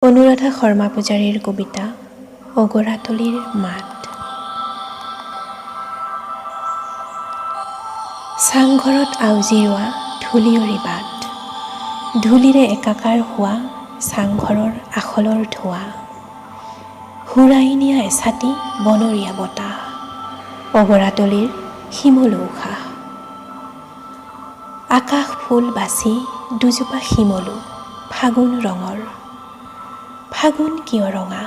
অনুৰাধা শৰ্মা পূজাৰীৰ কবিতা অগৰাতলিৰ মাত। চাংঘৰত আউজি ৰোৱা ধূলিয়ৰী বাট, ধূলিৰে একাকাৰ হোৱা চাংঘৰৰ আখলৰ ধোৱা, হুৰাই নিয়া এছাতি বনৰীয়া বতাহ, অগৰাতলিৰ শিমলু উশাহ। আকাশ ফুল বাচি দুজোপা শিমলু ফাগুন ৰঙৰ, ফাগুন কিয় ৰঙা,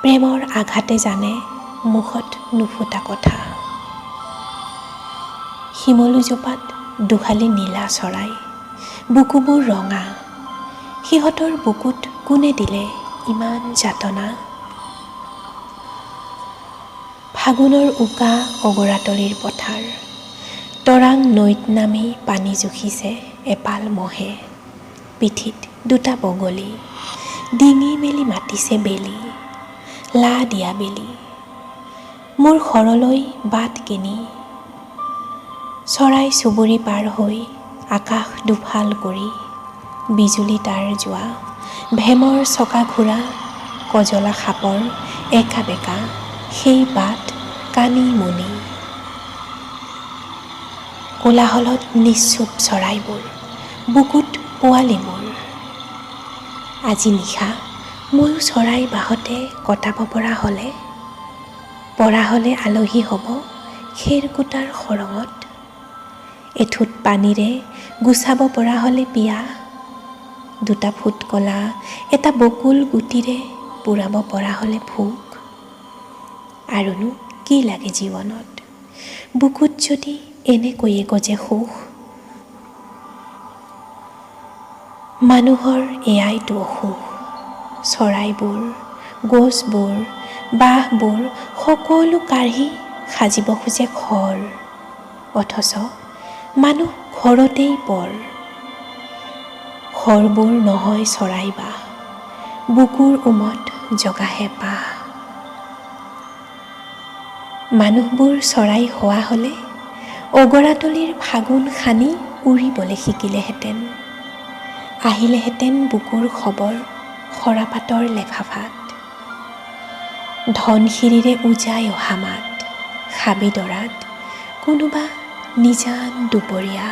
প্ৰেমৰ আঘাতে জানে মুখত নুফুটা কথা। শিমলুজোপাত দুহালি নীলা চৰাই, বুকুবোৰ ৰঙা, সিহঁতৰ বুকুত কোনে দিলে ইমান যাতনা। ফাগুনৰ উকা অগৰাতলিৰ পথাৰ, তৰাং নৈত নামি পানী জুখিছে এপাল মহে, পিঠিত দুটা বগলী, ডিঙি মেলি মাতিছে বেলি, লা দিয়া বেলি, মোৰ ঘৰলৈ বাট কিনি। চৰাই চুবুৰী পাৰ হৈ আকাশ দুফাল কৰি, বিজুলী তাঁৰ যোৱা, ভেমৰ চকা ঘূৰা, কজলা সাপৰ একা বেকা সেই বাট কানি মুনি। কোলাহলত নিশ্চুপ চৰাইবোৰ, বুকুত পোৱালিবোৰ। আজি নিশা ময়ো চৰাই বাহতে কটাব পৰা হ'লে আলহী হ'ব খেৰকুটাৰ খৰঙত। এঠোঁট পানীৰে গুচাব পৰা হ'লে পিয়া, দুটা ফুটকলা এটা বকুল গুটিৰে পুৰাব পৰা হ'লে ভোক। আৰুনো কি লাগে জীৱনত, বুকুত যদি এনেকৈয়ে গজে সুখ। মানুহৰ এয়াইতো অসুখ, চৰাইবোৰ, গছবোৰ, বাঁহবোৰ সকলো কাঢ়ি সাজিব খোজে ঘৰ, অথচ মানুহ ঘৰতেই পৰ। ঘৰবোৰ নহয় চৰাই বাহ, বুকুৰ উমত জগা হেঁপাহ। মানুহবোৰ চৰাই হোৱা হ'লে অগৰাতলিৰ ফাগুন খানি উৰিবলৈ শিকিলেহেঁতেন, আহিলেহেঁতেন বুকুৰ খবৰ সৰাপাতৰ লেফাফাত। ধনশিৰিৰে উজাই অহা মাত, হাবিদৰাত কোনোবা নিজান দুপৰীয়া।